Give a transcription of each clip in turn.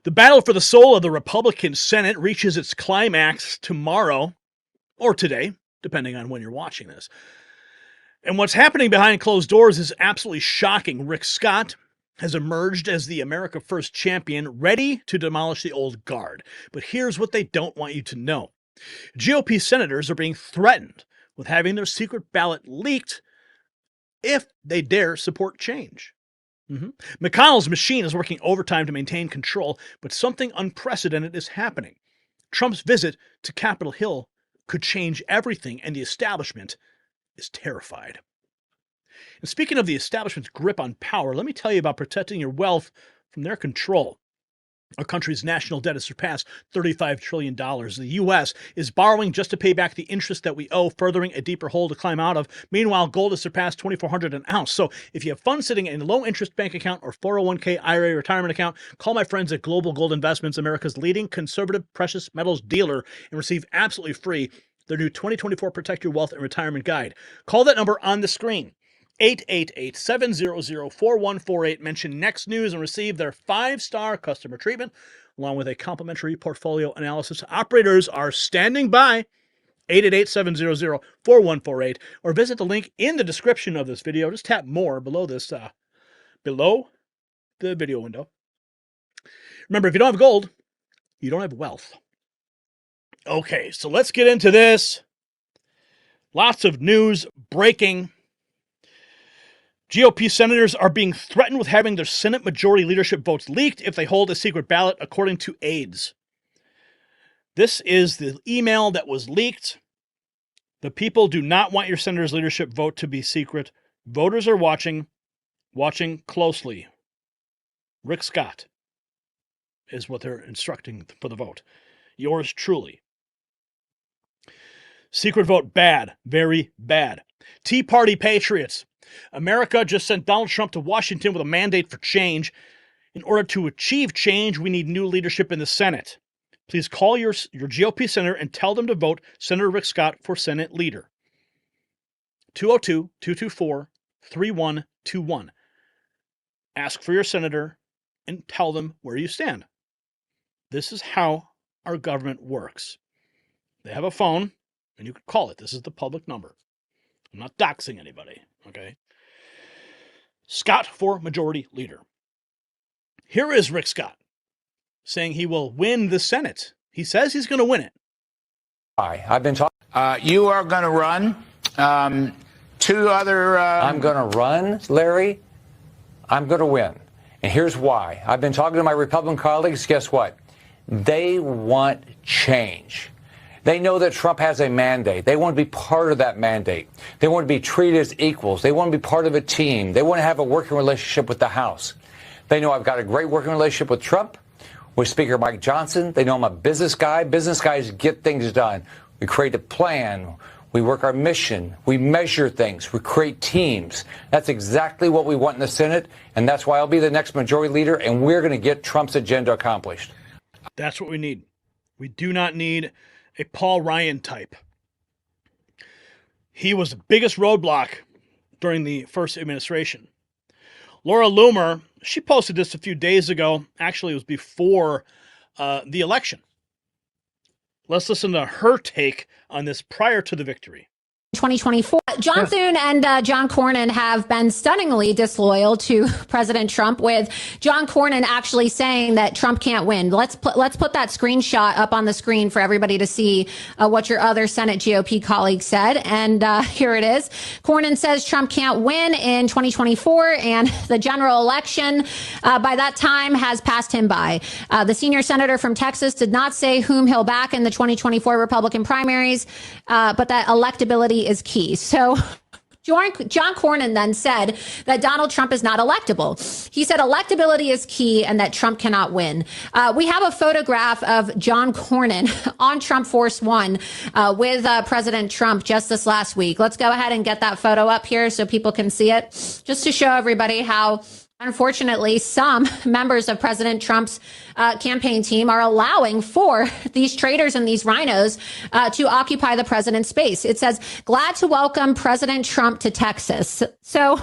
The battle for the soul of the Republican Senate reaches its climax tomorrow, or today, depending on when you're watching this. And what's happening behind closed doors is absolutely shocking. Rick Scott has emerged as the America First champion, ready to demolish the old guard. But here's what they don't want you to know. GOP senators are being threatened with having their secret ballot leaked if they dare support change. McConnell's machine is working overtime to maintain control, but something unprecedented is happening. Trump's visit to Capitol Hill could change everything, and the establishment is terrified. And speaking of the establishment's grip on power, let me tell you about protecting your wealth from their control. Our country's national debt has surpassed $35 trillion. The U.S. is borrowing just to pay back the interest that we owe, furthering a deeper hole to climb out of. Meanwhile, gold has surpassed $2,400 an ounce. So if you have funds sitting in a low-interest bank account or 401k IRA retirement account, call my friends at Global Gold Investments, America's leading conservative precious metals dealer, and receive absolutely free their new 2024 Protect Your Wealth and Retirement Guide. Call that number on the screen. 888-700-4148. Mention Next News and receive their 5-star customer treatment, along with a complimentary portfolio analysis. Operators are standing by. 888-700-4148. Or visit the link in the description of this video. Just tap more below this, below the video window. Remember, if you don't have gold, you don't have wealth. Okay, so let's get into this. Lots of news breaking. GOP senators are being threatened with having their Senate majority leadership votes leaked if they hold a secret ballot, according to aides. This is the email that was leaked. The people do not want your senator's leadership vote to be secret. Voters are watching closely. Rick Scott is what they're instructing for the vote. Yours truly. Secret vote bad, very bad. Tea Party Patriots. America just sent Donald Trump to Washington with a mandate for change. In order to achieve change, we need new leadership in the Senate. Please call your GOP senator and tell them to vote Senator Rick Scott for Senate leader. 202-224-3121. Ask for your senator and tell them where you stand. This is how our government works. They have a phone, and you can call it. This is the public number. I'm not doxing anybody, okay? Scott for majority leader. Here is Rick Scott saying he will win the Senate. He says he's going to win it. Hi, I've been talking. You are going to run. Two other... I'm going to run, Larry. I'm going to win. And here's why. I've been talking to my Republican colleagues. Guess what? They want change. They know that Trump has a mandate. They want to be part of that mandate. They want to be treated as equals. They want to be part of a team. They want to have a working relationship with the House. They know I've got a great working relationship with Trump, with Speaker Mike Johnson. They know I'm a business guy. Business guys get things done. We create a plan. We work our mission. We measure things. We create teams. That's exactly what we want in the Senate, and that's why I'll be the next majority leader, and we're going to get Trump's agenda accomplished. That's what we need. We do not need a Paul Ryan type. He was the biggest roadblock during the first administration. Laura Loomer, she posted this a few days ago. Actually, it was before the election. Let's listen to her take on this prior to the victory. 2024. John Thune and John Cornyn have been stunningly disloyal to President Trump, with John Cornyn actually saying that Trump can't win. Let's put that screenshot up on the screen for everybody to see what your other Senate GOP colleague said. And here it is. Cornyn says Trump can't win in 2024, and the general election by that time has passed him by. The senior senator from Texas did not say whom he'll back in the 2024 Republican primaries, but that electability is key. So John Cornyn then said that Donald Trump is not electable. He said electability is key and that Trump cannot win. We have a photograph of John Cornyn on Trump Force One with President Trump just this last week. Let's go ahead and get that photo up here so people can see it, just to show everybody how, unfortunately, some members of President Trump's campaign team are allowing for these traitors and these rhinos to occupy the president's space. It says, glad to welcome President Trump to Texas. So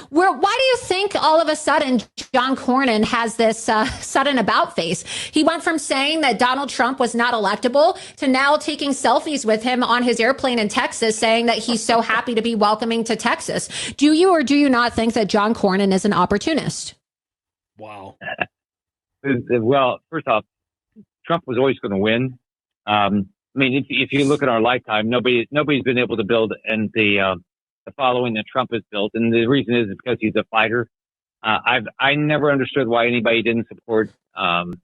why do you think all of a sudden John Cornyn has this sudden about face? He went from saying that Donald Trump was not electable to now taking selfies with him on his airplane in Texas, saying that he's so happy to be welcoming to Texas. Do you or do you not think that John Cornyn is an opportunist? Wow. Well, first off, Trump was always going to win. I mean, if you look at our lifetime, nobody's been able to build and the following that Trump has built, and the reason is because he's a fighter. I never understood why anybody didn't support and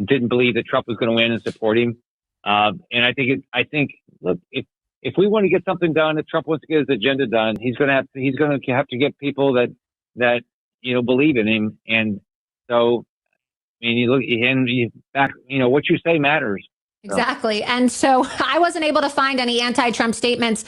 didn't believe that Trump was going to win and support him. And I think look, if we want to get something done, if Trump wants to get his agenda done, he's going to have to get people that believe in him. And so, I mean, what you say matters. Exactly. And so I wasn't able to find any anti-Trump statements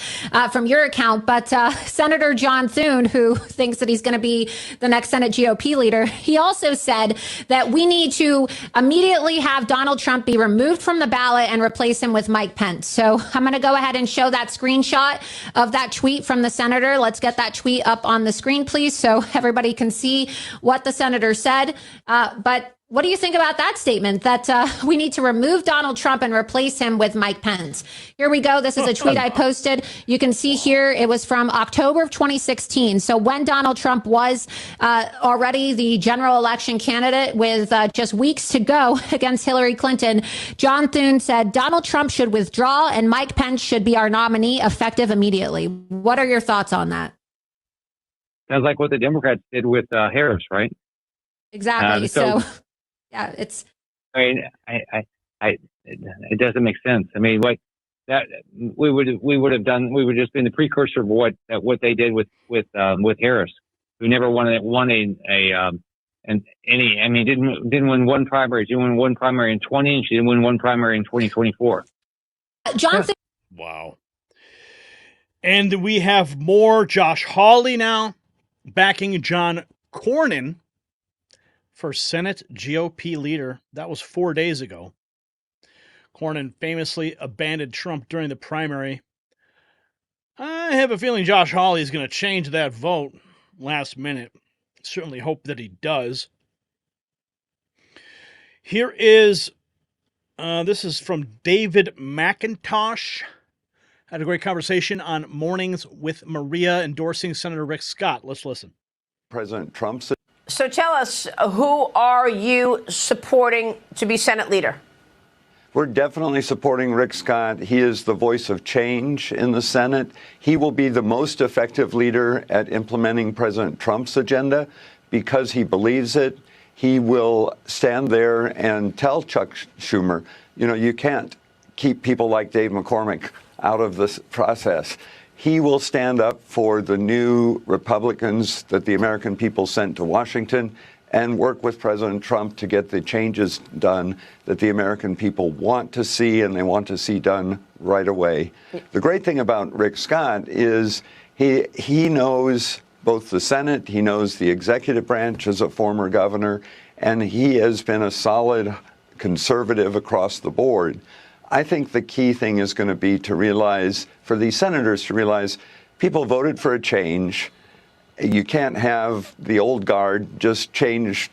from your account, but Senator John Thune, who thinks that he's going to be the next Senate GOP leader, he also said that we need to immediately have Donald Trump be removed from the ballot and replace him with Mike Pence. So I'm going to go ahead and show that screenshot of that tweet from the senator. Let's get that tweet up on the screen, please, so everybody can see what the senator said. But what do you think about that statement that we need to remove Donald Trump and replace him with Mike Pence? Here we go. This is a tweet I posted. You can see here it was from October of 2016. So when Donald Trump was already the general election candidate with just weeks to go against Hillary Clinton, John Thune said Donald Trump should withdraw and Mike Pence should be our nominee effective immediately. What are your thoughts on that? Sounds like what the Democrats did with Harris, right? Exactly. So yeah, it's. I mean, it doesn't make sense. I mean, what that we would have done. We would just been the precursor of what they did with Harris, who never won any. I mean, didn't win one primary. She won one primary in 20, and she didn't win one primary in 2024. Johnson. Wow. And we have more Josh Hawley now backing John Cornyn for Senate GOP leader. That was 4 days ago. Cornyn famously abandoned Trump during the primary. I have a feeling Josh Hawley is going to change that vote last minute. Certainly hope that he does. Here is, this is from David McIntosh. Had a great conversation on Mornings with Maria endorsing Senator Rick Scott. Let's listen. President Trump. So tell us, who are you supporting to be Senate leader? We're definitely supporting Rick Scott. He is the voice of change in the Senate. He will be the most effective leader at implementing President Trump's agenda because he believes it. He will stand there and tell Chuck Schumer, you can't keep people like Dave McCormick out of this process. He will stand up for the new Republicans that the American people sent to Washington and work with President Trump to get the changes done that the American people want to see and they want to see done right away. The great thing about Rick Scott is he knows both the Senate, he knows the executive branch as a former governor, and he has been a solid conservative across the board. I think the key thing is going to be to realize, for these senators to realize, people voted for a change. You can't have the old guard just change,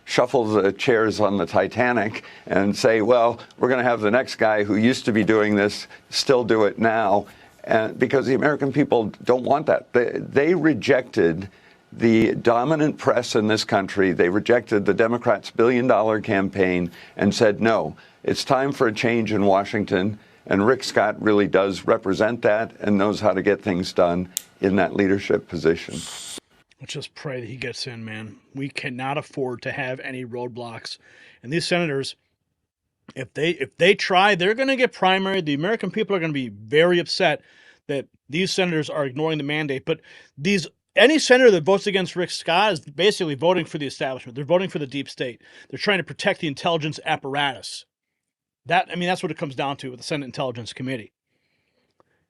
shuffle the chairs on the Titanic and say, well, we're going to have the next guy who used to be doing this still do it now. And because the American people don't want that. They rejected the dominant press in this country. They rejected the Democrats' billion-dollar campaign and said, no, it's time for a change in Washington. And Rick Scott really does represent that and knows how to get things done in that leadership position. Let's just pray that he gets in, man. We cannot afford to have any roadblocks. And these senators, if they try, they're going to get primaried. The American people are going to be very upset that these senators are ignoring the mandate. But any senator that votes against Rick Scott is basically voting for the establishment. They're voting for the deep state. They're trying to protect the intelligence apparatus. That's what it comes down to with the Senate Intelligence Committee.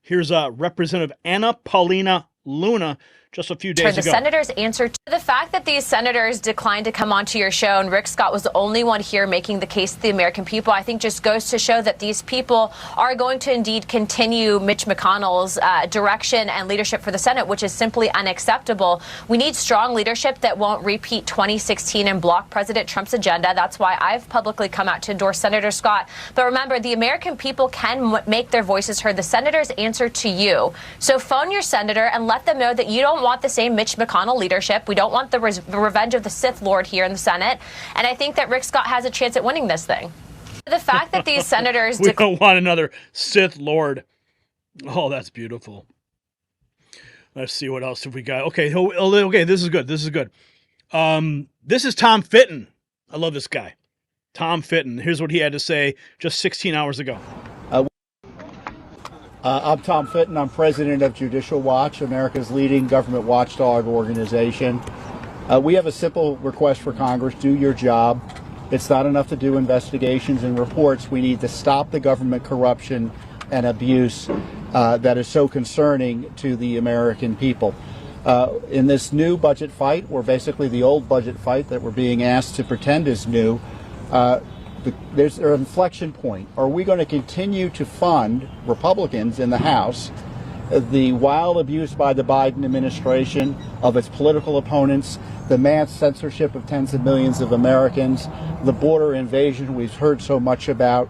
Here's Representative Anna Paulina Luna just a few days The ago. senators answered to the fact that these senators declined to come onto your show, and Rick Scott was the only one here making the case to the American people, I think just goes to show that these people are going to indeed continue Mitch McConnell's direction and leadership for the Senate, which is simply unacceptable. We need strong leadership that won't repeat 2016 and block President Trump's agenda. That's why I've publicly come out to endorse Senator Scott. But remember, the American people can make their voices heard. The senators answer to you. So phone your senator and let them know that you don't want the same Mitch McConnell leadership. We don't want the revenge of the Sith Lord here in the Senate. And I think that Rick Scott has a chance at winning this thing. The fact that these senators... We don't want another Sith Lord. Oh, that's beautiful. Let's see what else have we got. Okay, this is good. This is good. This is Tom Fitton. I love this guy. Tom Fitton. Here's what he had to say just 16 hours ago. I'm Tom Fitton. I'm president of Judicial Watch, America's leading government watchdog organization. We have a simple request for Congress: do your job. It's not enough to do investigations and reports. We need to stop the government corruption and abuse that is so concerning to the American people. In this new budget fight, or basically the old budget fight that we're being asked to pretend is new, there's an inflection point. Are we going to continue to fund Republicans in the House the wild abuse by the Biden administration of its political opponents, the mass censorship of tens of millions of Americans, the border invasion we've heard so much about,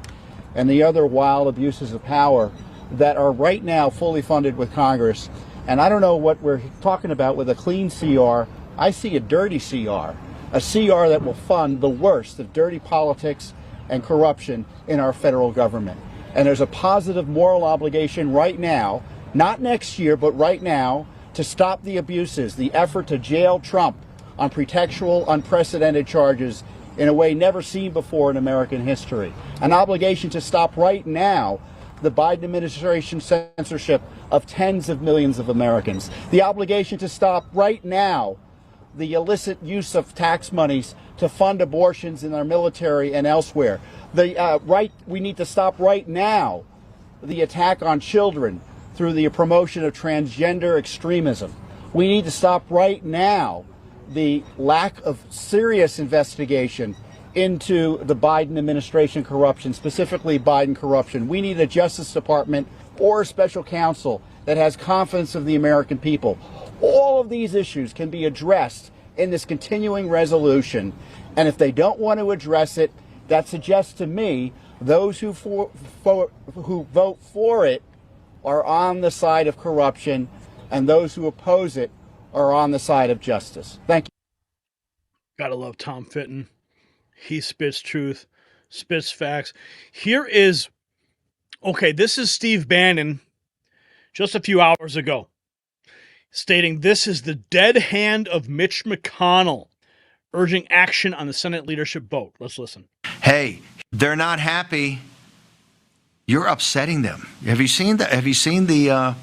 and the other wild abuses of power that are right now fully funded with Congress? And I don't know what we're talking about with a clean CR. I see a dirty CR, a CR that will fund the worst of dirty politics and corruption in our federal government. And there's a positive moral obligation right now, not next year, but right now, to stop the abuses, the effort to jail Trump on pretextual, unprecedented charges in a way never seen before in American history. An obligation to stop right now the Biden administration's censorship of tens of millions of Americans. The obligation to stop right now the illicit use of tax monies to fund abortions in our military and elsewhere. We need to stop right now the attack on children through the promotion of transgender extremism. We need to stop right now the lack of serious investigation into the Biden administration corruption, specifically Biden corruption. We need a Justice Department or a special counsel that has confidence of the American people. All of these issues can be addressed in this continuing resolution, and if they don't want to address it, that suggests to me those who vote for it are on the side of corruption, and those who oppose it are on the side of justice. Thank you. Gotta love Tom Fitton. He spits truth, spits facts. This is Steve Bannon just a few hours ago, stating this is the dead hand of Mitch McConnell, urging action on the Senate leadership vote. Let's listen. Hey, they're not happy. You're upsetting them. Have you seen that? Have you seen the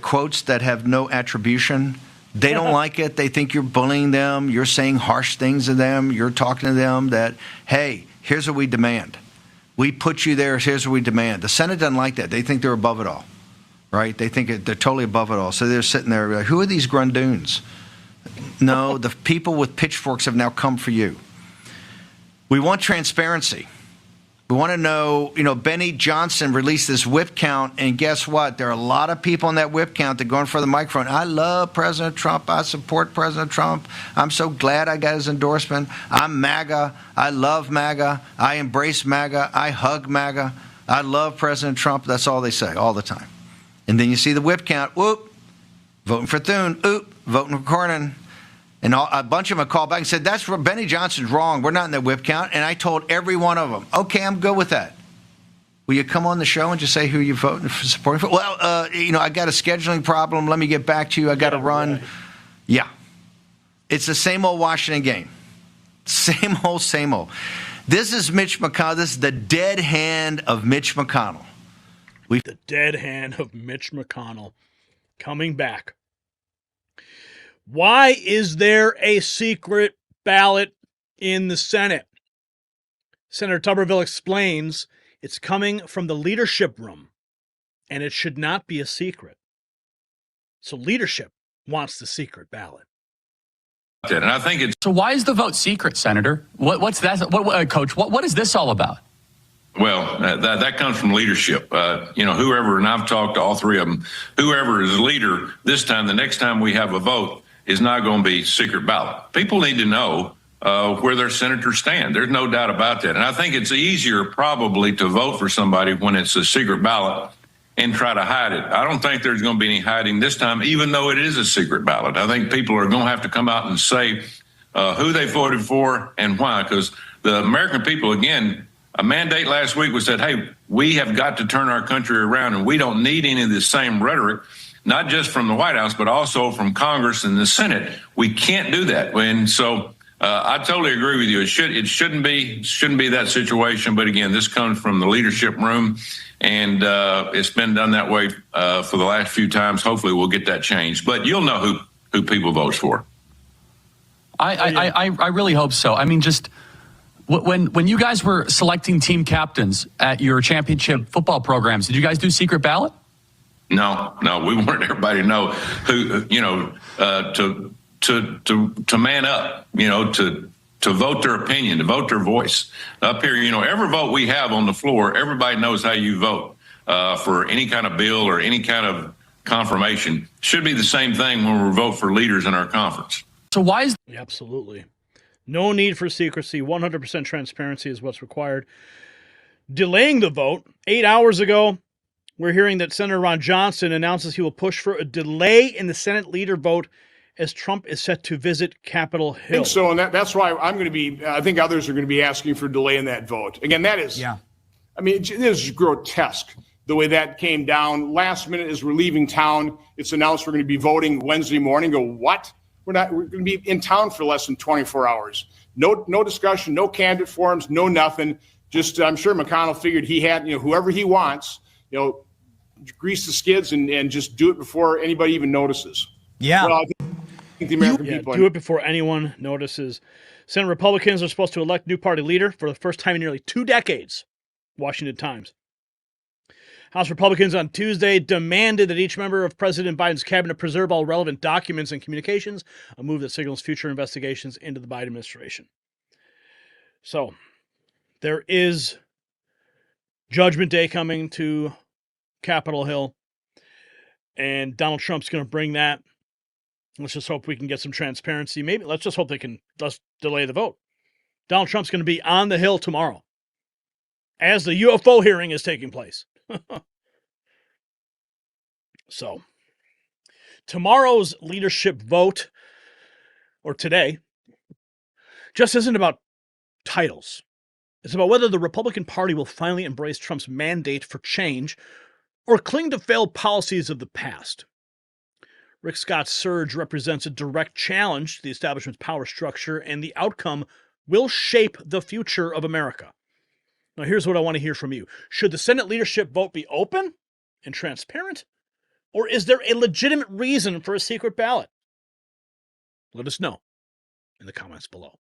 quotes that have no attribution? They don't like it. They think you're bullying them. You're saying harsh things to them. You're talking to them that, hey, here's what we demand. We put you there. Here's what we demand. The Senate doesn't like that. They think they're above it all, right? They think they're totally above it all. So they're sitting there like, who are these grundoons? No, the people with pitchforks have now come for you. We want transparency. We want to know, Benny Johnson released this whip count, and guess what? There are a lot of people on that whip count that go in front of the microphone. I love President Trump. I support President Trump. I'm so glad I got his endorsement. I'm MAGA. I love MAGA. I embrace MAGA. I hug MAGA. I love President Trump. That's all they say all the time. And then you see the whip count. Whoop, voting for Thune. Oop, voting for Cornyn. And a bunch of them called back and said, that's where Benny Johnson's wrong. We're not in the whip count. And I told every one of them, okay, I'm good with that. Will you come on the show and just say who you're voting for, supporting for? Well, I got a scheduling problem. Let me get back to you. I got to run. Right. Yeah. It's the same old Washington game. Same old. This is Mitch McConnell. This is the dead hand of Mitch McConnell. The dead hand of Mitch McConnell coming back. Why is there a secret ballot in the Senate? Senator Tuberville explains it's coming from the leadership room, and it should not be a secret. So leadership wants the secret ballot. And I think it's so. Why is the vote secret, Senator? What's that? Coach? What is this all about? Well, that comes from leadership. Whoever, and I've talked to all three of them, whoever is leader this time, the next time we have a vote is not going to be secret ballot. People need to know where their senators stand. There's no doubt about that. And I think it's easier probably to vote for somebody when it's a secret ballot and try to hide it. I don't think there's going to be any hiding this time, even though it is a secret ballot. I think people are going to have to come out and say who they voted for and why, because the American people, again, a mandate last week was that, hey, we have got to turn our country around, and we don't need any of the same rhetoric, not just from the White House, but also from Congress and the Senate. We can't do that. And so I totally agree with you. It shouldn't be that situation. But again, this comes from the leadership room, and it's been done that way for the last few times. Hopefully we'll get that changed. But you'll know who people votes for. I really hope so. I mean, just when you guys were selecting team captains at your championship football programs, did you guys do secret ballot? No, we wanted everybody to know who, to man up, to vote their opinion, to vote their voice. Up here, every vote we have on the floor, everybody knows how you vote for any kind of bill or any kind of confirmation. Should be the same thing when we vote for leaders in our conference. So why is... Absolutely. No need for secrecy. 100% transparency is what's required. Delaying the vote. 8 hours ago, we're hearing that Senator Ron Johnson announces he will push for a delay in the Senate leader vote as Trump is set to visit Capitol Hill. I think so, and that's why I'm going to be, I think others are going to be asking for delay in that vote. Again, that is, I mean, it is grotesque the way that came down. Last minute as we're leaving town, it's announced we're going to be voting Wednesday morning. Go, what? We're going to be in town for less than 24 hours. No discussion, no candidate forums, no nothing. Just, I'm sure McConnell figured he had, whoever he wants, grease the skids and just do it before anybody even notices. Yeah. Well, I think the American people do it before anyone notices. Senate Republicans are supposed to elect new party leader for the first time in nearly 2 decades. Washington Times. House Republicans on Tuesday demanded that each member of President Biden's cabinet preserve all relevant documents and communications, a move that signals future investigations into the Biden administration. So, there is Judgment Day coming to Capitol Hill, and Donald Trump's going to bring that. Let's just hope we can get some transparency. Maybe let's just hope they can just delay the vote. Donald Trump's going to be on the Hill tomorrow as the UFO hearing is taking place. So, tomorrow's leadership vote, or today, just isn't about titles. It's about whether the Republican Party will finally embrace Trump's mandate for change or cling to failed policies of the past. Rick Scott's surge represents a direct challenge to the establishment's power structure, and the outcome will shape the future of America. Now, here's what I want to hear from you. Should the Senate leadership vote be open and transparent, or is there a legitimate reason for a secret ballot? Let us know in the comments below.